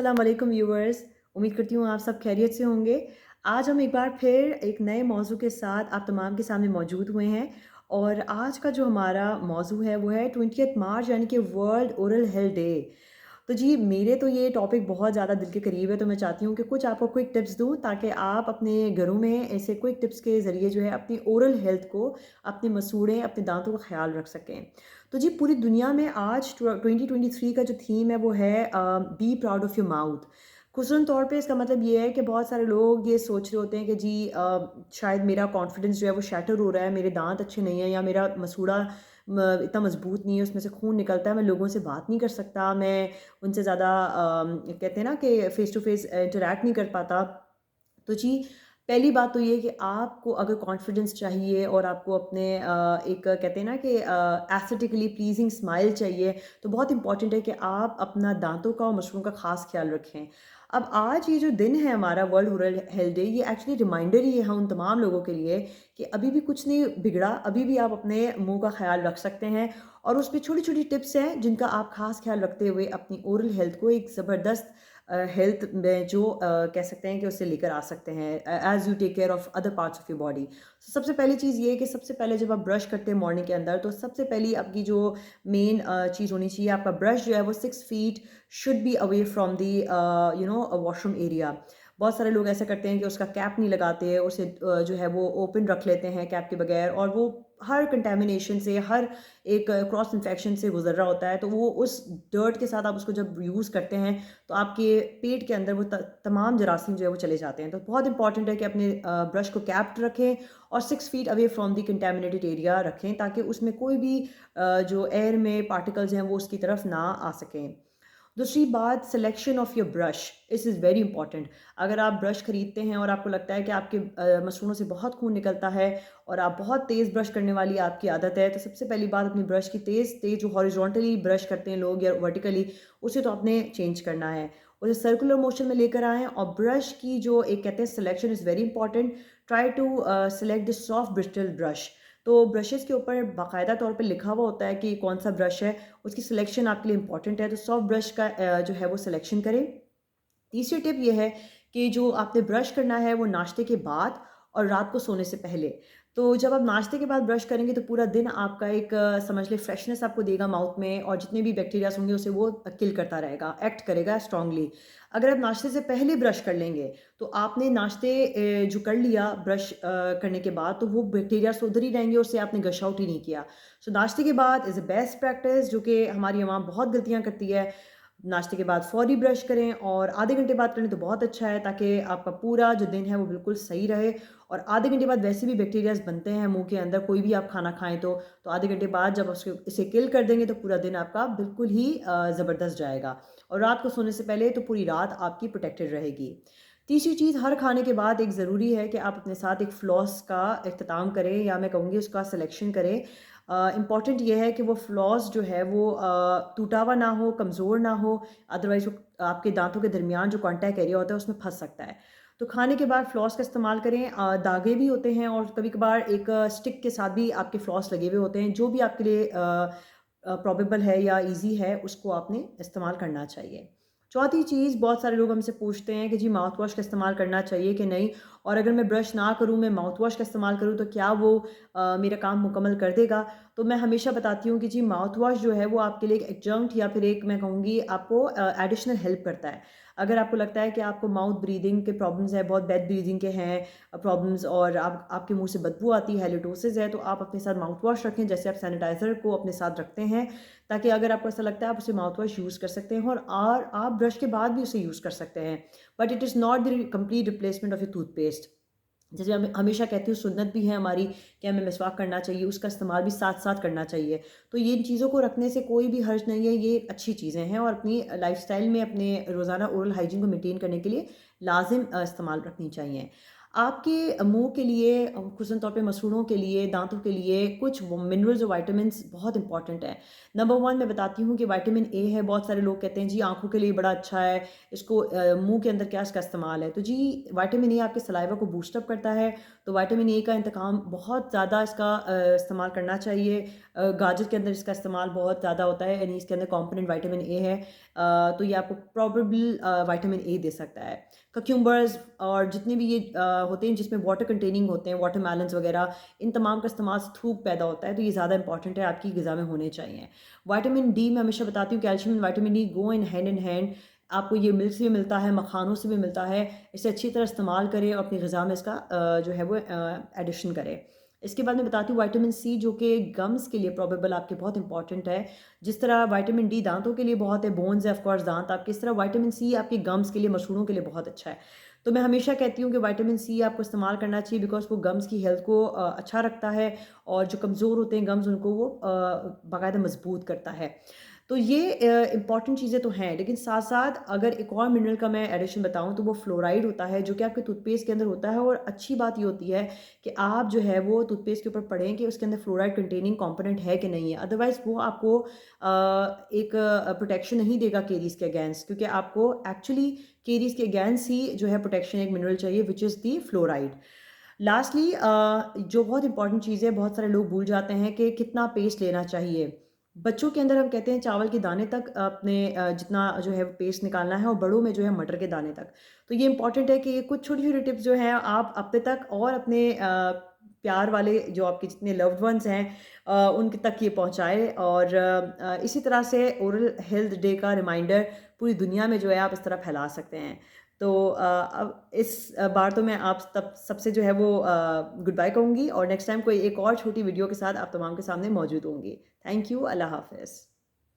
अस्सलाम वालेकुम व्यूअर्स। उम्मीद करती हूँ आप सब खैरियत से होंगे। आज हम एक बार फिर एक नए मौजू के साथ आप तमाम के सामने मौजूद हुए हैं और आज का जो हमारा मौजू है वो है 20th मार्च यानी कि वर्ल्ड ओरल हेल्थ डे। तो जी मेरे तो ये टॉपिक बहुत ज़्यादा दिल के करीब है, तो मैं चाहती हूँ कि कुछ आपको क्विक टिप्स दूँ ताकि आप अपने घरों में ऐसे क्विक टिप्स के ज़रिए जो है अपनी ओरल हेल्थ को, अपने मसूड़े, अपने दांतों का ख्याल रख सकें। तो जी पूरी दुनिया में आज 2023 का जो थीम है वो है be proud of your mouth. खुसूसन तौर पे इसका मतलब ये है कि बहुत सारे लोग ये सोच रहे होते हैं कि जी शायद मेरा कॉन्फिडेंस जो है वो शैटर हो रहा है, मेरे दांत अच्छे नहीं हैं या मेरा मसूड़ा इतना मजबूत नहीं है, उसमें से खून निकलता है, मैं लोगों से बात नहीं कर सकता, मैं उनसे ज़्यादा कहते हैं ना कि फ़ेस टू फ़ेस इंटरैक्ट नहीं कर पाता। तो जी, पहली बात तो ये है कि आपको अगर कॉन्फिडेंस चाहिए और आपको अपने एक कहते हैं ना कि एस्थेटिकली प्लीज़िंग स्माइल चाहिए, तो बहुत इम्पॉर्टेंट है कि आप अपना दाँतों का और मसूड़ों का ख़ास ख़्याल रखें। अब आज ये जो दिन है हमारा वर्ल्ड ओरल हेल्थ डे, ये एक्चुअली रिमाइंडर ही है उन तमाम लोगों के लिए कि अभी भी कुछ नहीं बिगड़ा, अभी भी आप अपने मुँह का ख़्याल रख सकते हैं और उसमें छोटी-छोटी टिप्स हैं जिनका आप ख़ास ख़्याल रखते हुए अपनी ओरल हेल्थ को एक ज़बरदस्त हेल्थ में जो कह सकते हैं कि उसे लेकर आ सकते हैं as you take care of other parts of your body. सबसे पहली चीज़ ये है कि सबसे पहले जब आप ब्रश करते हैं मॉर्निंग के अंदर, तो सबसे पहली आपकी जो मेन चीज़ होनी चाहिए, आपका ब्रश जो है वो 6 feet should be away from the washroom area. बहुत सारे लोग ऐसा करते हैं कि उसका कैप नहीं लगाते, उसे जो है वो ओपन रख लेते हैं कैप के बगैर और वो हर कंटेमिनेशन से, हर एक क्रॉस इन्फेक्शन से गुजर रहा होता है, तो वो उस डर्ट के साथ आप उसको जब यूज़ करते हैं तो आपके पेट के अंदर वो तमाम जरासीम जो है वो चले जाते हैं। तो बहुत इंपॉर्टेंट है कि अपने ब्रश को कैप्ड रखें और 6 feet away from the contaminated area रखें ताकि उसमें कोई भी जो एयर में पार्टिकल्स हैं वो उसकी तरफ ना आ सकें। दूसरी बात, selection of your brush, this is very important. अगर आप ब्रश खरीदते हैं और आपको लगता है कि आपके मसूड़ों से बहुत खून निकलता है और आप बहुत तेज़ ब्रश करने वाली आपकी आदत है, तो सबसे पहली बात अपनी ब्रश की तेज़ तेज़ जो हॉरिजॉन्टली ब्रश करते हैं लोग या वर्टिकली, उसे तो आपने चेंज करना है। उसे सर्कुलर मोशन में लेकर आएँ और ब्रश की जो एक कहते हैं selection is very important. Try to select the soft bristle brush. तो ब्रशेज़ के ऊपर बाकायदा तौर पे लिखा हुआ होता है कि कौन-सा ब्रश है, उसकी सिलेक्शन आपके लिए इम्पॉर्टेंट है, तो सॉफ्ट ब्रश का जो है वो सिलेक्शन करें। तीसरी टिप ये है कि जो आपने ब्रश करना है वो नाश्ते के बाद और रात को सोने से पहले। तो जब आप नाश्ते के बाद ब्रश करेंगे तो पूरा दिन आपका एक समझ लें फ्रेशनेस आपको देगा माउथ में और जितने भी बैक्टीरियाज़ होंगे उसे वो किल करता रहेगा, एक्ट करेगा स्ट्रांगली। अगर आप नाश्ते से पहले ब्रश कर लेंगे तो आपने नाश्ते जो कर लिया ब्रश करने के बाद तो वो बैक्टीरियाज़ तो उधर ही रहेंगे, उससे आपने गश आउट ही नहीं किया। सो नाश्ते के बाद इज़ अ बेस्ट प्रैक्टिस जो कि हमारी अवाम बहुत गलतियाँ करती है। नाश्ते के बाद फ़ौरी ब्रश करें और आधे घंटे बाद करें तो बहुत अच्छा है ताकि आपका पूरा जो दिन है वो बिल्कुल सही रहे और आधे घंटे बाद वैसे भी बैक्टीरियाज़ बनते हैं मुँह के अंदर, कोई भी आप खाना खाएँ तो आधे घंटे बाद जब उसको इसे किल कर देंगे तो पूरा दिन आपका बिल्कुल ही ज़बरदस्त जाएगा और रात को सोने से पहले तो पूरी रात आपकी प्रोटेक्टेड रहेगी। तीसरी चीज़, हर खाने के बाद एक ज़रूरी है कि आप अपने साथ एक फ्लॉस का इख्तिताम करें या मैं कहूँगी उसका सिलेक्शन करें। इम्पॉर्टेंट ये है कि वो फ्लॉस जो है वो टूटा हुआ ना हो, कमज़ोर ना हो, अदरवाइज़ वो आपके दाँतों के दरमियान जो कॉन्टैक्ट एरिया होता है उसमें फँस सकता है। तो खाने के बाद फ्लॉस का इस्तेमाल करें। दागे भी होते हैं और कभी-कभार एक स्टिक के साथ भी आपके फ्लॉस लगे हुए होते हैं, जो भी आपके लिए प्रोबेबल है या ईज़ी है उसको आपने इस्तेमाल करना चाहिए। चौथी चीज़, बहुत सारे लोग हमसे पूछते हैं कि जी माउथ वॉश का इस्तेमाल करना चाहिए कि नहीं? और अगर मैं ब्रश ना करूँ, मैं माउथ वॉश का इस्तेमाल करूँ तो क्या वो मेरा काम मुकम्मल कर देगा? तो मैं हमेशा बताती हूँ कि जी माउथ वॉश जो है वो आपके लिए एक एडजंक्ट या फिर एक मैं कहूँगी आपको एडिशनल हेल्प करता है। अगर आपको लगता है कि आपको माउथ ब्रीदिंग के प्रॉब्लम्स हैं, बहुत बैड ब्रीदिंग के हैं प्रॉब्लम्स और आपके मुँह से बदबू आती है, हैलिडोसिस है, तो आप अपने साथ माउथ वॉश रखें जैसे आप सैनिटाइज़र को अपने साथ रखते हैं, ताकि अगर आपको ऐसा लगता है आप उसे माउथ वॉश यूज़ कर सकते हैं और आप ब्रश के बाद भी उसे यूज़ कर सकते हैं। But it is not the complete replacement of your toothpaste. जैसे मैं हमेशा कहती हूँ सुन्नत भी है हमारी कि हमें मिसवाक करना चाहिए, उसका इस्तेमाल भी साथ-साथ करना चाहिए। तो ये इन चीज़ों को रखने से कोई भी हर्ज नहीं है, ये अच्छी चीज़ें हैं और अपनी लाइफ़स्टाइल में अपने रोज़ाना ओरल हाइजीन को मेंटेन करने के लिए लाज़िम इस्तेमाल रखनी चाहिए। आपके मुँह के लिए ख़ुसूसन तौर पे मसूड़ों के लिए, दाँतों के लिए कुछ वो मिनरल्स और विटामिन्स बहुत इंपॉर्टेंट हैं। नंबर 1 मैं बताती हूँ कि विटामिन ए है, बहुत सारे लोग कहते हैं जी आँखों के लिए बड़ा अच्छा है, इसको मुँह के अंदर क्या इसका इस्तेमाल है? तो जी विटामिन ए आपके सलाइवा को बूस्ट अप करता है, तो विटामिन ए का इंतकाम बहुत ज़्यादा इसका इस्तेमाल करना चाहिए। गाजर के अंदर इसका इस्तेमाल बहुत ज़्यादा होता है, यानी इसके अंदर कॉम्पोनेंट विटामिन ए है। तो ये आपको प्रोबेबल विटामिन ए दे सकता है। कक्यूम्बर्स और जितने भी ये होते हैं जिसमें वाटर कंटेनिंग होते हैं, वाटरमेलन्स वगैरह, इन तमाम का इस्तेमाल से थूक पैदा होता है, तो ये ज़्यादा इंपॉर्टेंट है, आपकी ग़िज़ा में होने चाहिए। विटामिन डी मैं हमेशा बताती हूँ, calcium and vitamin D go in hand. आपको ये मिल्क से भी मिलता है, मखानों से भी मिलता है। इसे अच्छी तरह इस्तेमाल करें और अपनी ग़िज़ा में इसका जो है वो एडिशन करें। इसके बाद मैं बताती हूँ विटामिन सी, जो कि गम्स के लिए प्रोबेबल आपके बहुत इंपॉर्टेंट है। जिस तरह विटामिन डी दांतों के लिए बहुत है, बोन्स है ऑफ कोर्स दांत आपके, इस तरह विटामिन सी आपके गम्स के लिए, मसूड़ों के लिए बहुत अच्छा है। तो मैं हमेशा कहती हूँ कि विटामिन सी आपको इस्तेमाल करना चाहिए, बिकॉज़ वो गम्स की हेल्थ को अच्छा रखता है, और जो कमज़ोर होते हैं गम्स उनको वो बाकायदा मज़बूत करता है। तो ये इम्पॉर्टेंट चीज़ें तो हैं, लेकिन साथ-साथ अगर एक और मिनरल का मैं एडिशन बताऊँ तो वो फ्लोराइड होता है, जो कि आपके टूथपेस्ट के अंदर होता है। और अच्छी बात ये होती है कि आप जो है वो टूथपेस्ट के ऊपर पढ़ें कि उसके अंदर फ्लोराइड कंटेनिंग कंपोनेंट है कि नहीं है। अदरवाइज़ वो आपको एक प्रोटेक्शन नहीं देगा कैरीज़ के अगेंस्ट, क्योंकि आपको एक्चुअली कैरीज़ के अगेंस्ट ही जो है प्रोटेक्शन एक मिनरल चाहिए, which is the fluoride. Lastly जो बहुत इंपॉर्टेंट चीज़ है, बहुत सारे लोग भूल जाते हैं कि कितना पेस्ट लेना चाहिए। बच्चों के अंदर हम कहते हैं चावल के दाने तक अपने जितना जो है पेस्ट निकालना है, और बड़ों में जो है मटर के दाने तक। तो ये इंपॉर्टेंट है कि ये कुछ छोटी-छोटी टिप्स जो हैं आप अपने तक और अपने प्यार वाले जो आपके जितने लव्ड वन्स हैं उनके तक ये पहुँचाएँ। और इसी तरह से ओरल हेल्थ डे का रिमाइंडर पूरी दुनिया में जो है आप इस तरह फैला सकते हैं। तो अब इस बार तो मैं आप तब सबसे जो है वो गुड बाय कहूँगी, और नेक्स्ट टाइम कोई एक और छोटी वीडियो के साथ आप तमाम के सामने मौजूद होंगी। Thank you. अल्लाह हाफ़िज़।